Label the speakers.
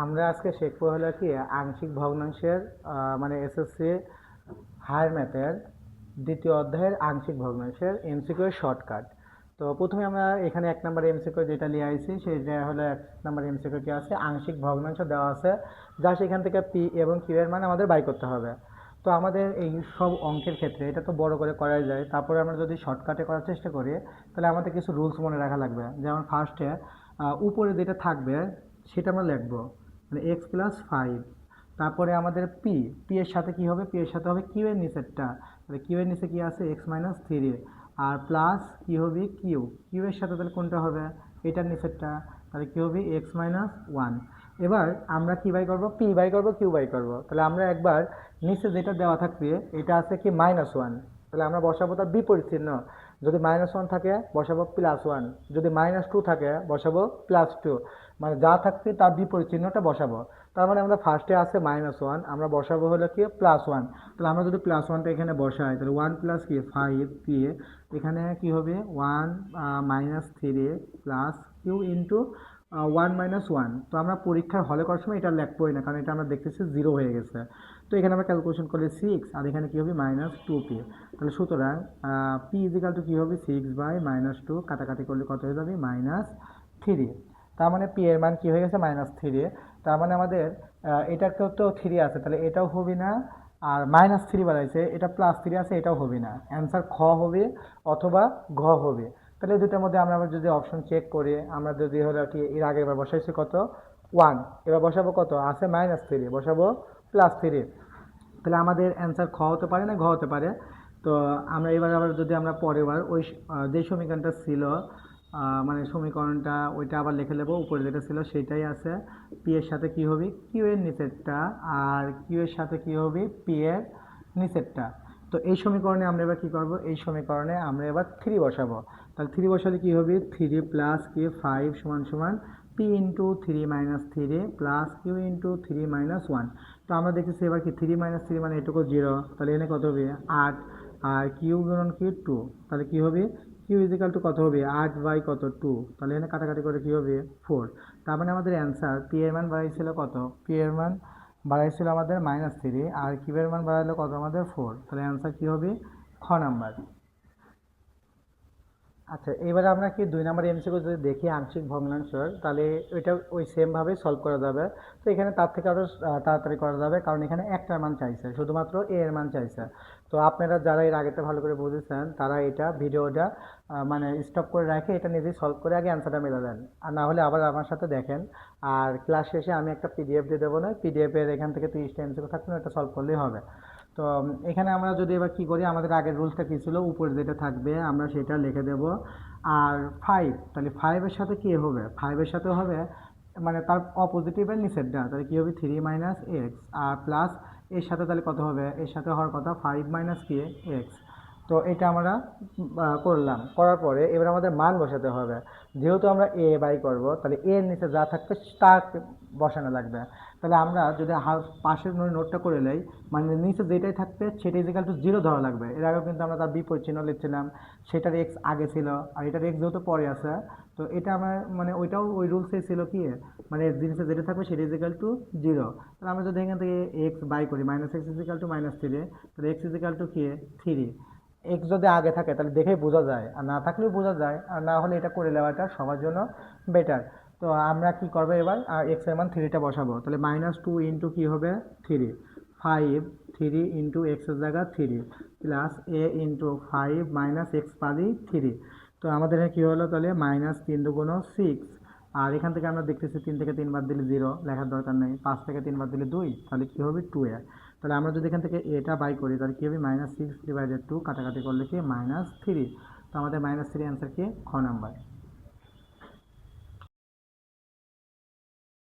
Speaker 1: আমরা আজকে শিখবো হলো কি আংশিক ভগ্নাংশের মানে এসএসসি হায়ার ম্যাথের দ্বিতীয় অধ্যায়ের আংশিক ভগ্নাংশের এমসিকিউ এর শর্টকাট। তো প্রথমে আমরা এখানে 1 নম্বর এমসিকিউ যেটা নিয়ে আইছি সেটা হলো 1 নম্বর এমসিকিউ কি আছে, আংশিক ভগ্নাংশ দেওয়া আছে, যা সেখান থেকে পি এবং কিউ এর মান আমাদের বাই করতে হবে। তো আমাদের এই সব অঙ্কের ক্ষেত্রে এটা তো বড় করে করাই যায়, তারপরে আমরা যদি শর্টকাটে করার চেষ্টা করি তাহলে আমাদের কিছু রুলস মনে রাখা লাগবে। যেমন ফার্স্টে উপরে যেটা থাকবে সেটা আমরা লিখবো, মানে এক্স প্লাস ফাইভ। তারপরে আমাদের পি পি এর সাথে কি হবে, পি এর সাথে হবে কিউ এর নিচেরটা, তাহলে কিউ এর নিচে কি আছে এক্স মাইনাস থ্রি। আর প্লাস কি হবে কিউ, কিউ এর সাথে তাহলে কোনটা হবে এটার নিচেরটা, তাহলে কি হবে এক্স মাইনাস ওয়ান। এবার আমরা কি বাই করবো, পি বাই করবো কিউ বাই করবো। তাহলে আমরা একবার নিচে যেটা দেওয়া থাকবে এটা আছে কি মাইনাস ওয়ান, তাহলে আমরা বসাবো তার বিপরীত চিহ্ন। যদি মাইনাস ওয়ান থাকে বসাবো প্লাস ওয়ান, যদি মাইনাস টু থাকে বসাবো প্লাস টু, মানে যা থাকবে তার বিপরীত চিহ্নটা বসাবো। তার মানে আমরা ফার্স্টে আছে মাইনাস ওয়ান, আমরা বসাবো হলো কি প্লাস ওয়ান। তাহলে আমরা যদি প্লাস ওয়ানটা এখানে বসাই তাহলে ওয়ান প্লাস কি ফাইভ পি, এখানে কি হবে one minus three plus Q into one minus one. তো আমরা পরীক্ষার হলে করার সময় এটা লিখবোই না, কারণ এটা আমরা দেখতেছি জিরো হয়ে গেছে। তো এখানে আমরা ক্যালকুলেশন করলে সিক্স, আর এখানে কী হবে মাইনাস টু পি। তাহলে সুতরাং পি ইজিক্যাল টু কী হবে সিক্স বাই মাইনাস টু, কাটাকাটি করলে কত হয়ে যাবে মাইনাস থ্রি। তার মানে পি এর মান কী হয়ে গেছে মাইনাস থ্রি। তার মানে আমাদের এটাকেও তো থ্রি আছে, তাহলে এটাও হবে না, আর মাইনাস থ্রি বাড়াইছে, এটা প্লাস থ্রি আছে, এটাও হবে না। অ্যান্সার খ হবে অথবা ঘ হবে। তাহলে দুটার মধ্যে আমরা আবার যদি অপশন চেক করি, আমরা যদি হলো কি এর আগে এবার বসাইছি কত ওয়ান, এবার বসাবো কত আছে মাইনাস থ্রি, বসাবো প্লাস থ্রি। তাহলে আমাদের অ্যান্সার খ হতে পারে না ঘ হতে পারে। তো আমরা এবার আবার যদি আমরা পরের বার ওই যে সমীকরণটা ছিল মানে সমীকরণটা ওইটা আবার লিখে নেবো, উপরে যেটা ছিল সেটাই আছে। পি এর সাথে কি হবে কিউ এর নিচেরটা, আর কিউ এর সাথে কি হবে পি এর নিচেরটা। তো এই সমীকরণে আমরা এবার কী করবো, এই সমীকরণে আমরা এবার থ্রি বসাবো। তাহলে থ্রি বসালে কী হবে থ্রি প্লাস কি ফাইভ সমান সমান P into three minus three plus Q into three minus one. তো আমরা দেখতেছি এবার কি থ্রি মাইনাস থ্রি মানে এটুকু জিরো, তাহলে এখানে কত হবে আট, আর কিউ গুণন কি টু, তাহলে কী হবে কিউ ইজিক্যাল টু কত হবে আট বাই কত টু, তাহলে এখানে কাটাকাটি করে কী হবে ফোর। তার মানে আমাদের অ্যান্সার পি এর মান বাড়াইছিল কত, পি এর মান বাড়াইছিল আমাদের মাইনাস থ্রি, আর কিউ এর মান বাড়াইলো কত আমাদের ফোর। তাহলে অ্যান্সার কী হবে খ নাম্বার। আচ্ছা, এবারে আমরা কি 2 নম্বর এমসিকিউ যদি দেখি আংশিক ভগ্নাংশের, তাহলে এটা ওই সেমভাবে সলভ করা যাবে। তো এখানে তার থেকে আরও তাড়াতাড়ি করা যাবে, কারণ এখানে একটার মান চাইছে, শুধুমাত্র এ এর মান চাইছে। তো আপনারা যারা এর আগেতে ভালো করে বুঝেছেন তারা এটা ভিডিওটা মানে স্টপ করে রেখে এটা নিজেই সলভ করে আগে অ্যান্সারটা মেলে দেন, আর না হলে আবার আমার সাথে দেখেন। আর ক্লাস শেষে আমি একটা পিডিএফ দিয়ে দেবো, না পিডিএফের এখান থেকে 30টা এমসিকিউ থাকবে, এটা সলভ করলেই হবে। তো এখানে আমরা যদি এবার কি করি, আমাদের আগের রুলসটা কী ছিল, উপরে যেটা থাকবে আমরা সেটা লিখে দেব। আর ফাইভ, তাহলে ফাইভের সাথে কী হবে, ফাইভের সাথে হবে মানে তার অপোজিটিভের নিচেরটা, তাহলে কী হবে থ্রি মাইনাস এক্স, আর প্লাস এর সাথে তাহলে কত হবে, এর সাথে হওয়ার কথা ফাইভ মাইনাস কি এক্স। তো এটা আমরা করলাম, করার পরে এবার আমাদের মান বসাতে হবে। যেহেতু আমরা এ বাই করব, তাহলে এর নিচে যা থাকবে তার বসানো লাগবে। তাহলে আমরা যদি পাশের নোটটা করে নেই, মানে নিচে যেটাই থাকবে সেটা ইজিক্যাল টু জিরো ধরা লাগবে। এর আগেও কিন্তু আমরা তার বিপরীত চিহ্ন লিখছিলাম, সেটার এক্স আগে ছিল আর এটার এক্স যেহেতু পরে আছে, তো এটা আমরা মানে ওইটাও ওই রুলসেই ছিল কি, মানে জিনিসে যেটা থাকবে সেটা ইজিক্যাল টু জিরো। তাহলে আমরা যদি এখান থেকে এক্স বাই করি minus X equal to minus three, তাহলে এক্স ইজিক্যাল টু কি থ্রি। এক্স যদি আগে থাকে তাহলে দেখেই বোঝা যায়, আর না থাকলেও বোঝা যায়, আর না হলে এটা করে নেওয়াটা সবার জন্য বেটার। তো আমরা কি করবো এবার, এক্স এর মান থ্রিটা বসাবো, তাহলে মাইনাস টু ইন্টু কী হবে থ্রি, ফাইভ থ্রি ইন্টু এক্সের জায়গা থ্রি প্লাস এ ইন্টু ফাইভ মাইনাস এক্স পারি থ্রি। তো আমাদের কী হলো তাহলে মাইনাস তিন দুগুণ সিক্স, আর এখান থেকে আমরা দেখতেছি তিন থেকে তিনবার দিলে জিরো, লেখার দরকার নেই, পাঁচ থেকে তিনবার দিলে দুই, তাহলে কী হবে টু এ। তাহলে আমরা যদি এখান থেকে এটা বাই করি তাহলে কী হবে মাইনাস সিক্স ডিভাইডেড টু, কাটাকাটি করলে কি মাইনাস থ্রি। তো আমাদের মাইনাস থ্রি অ্যান্সার কি খ নাম্বার।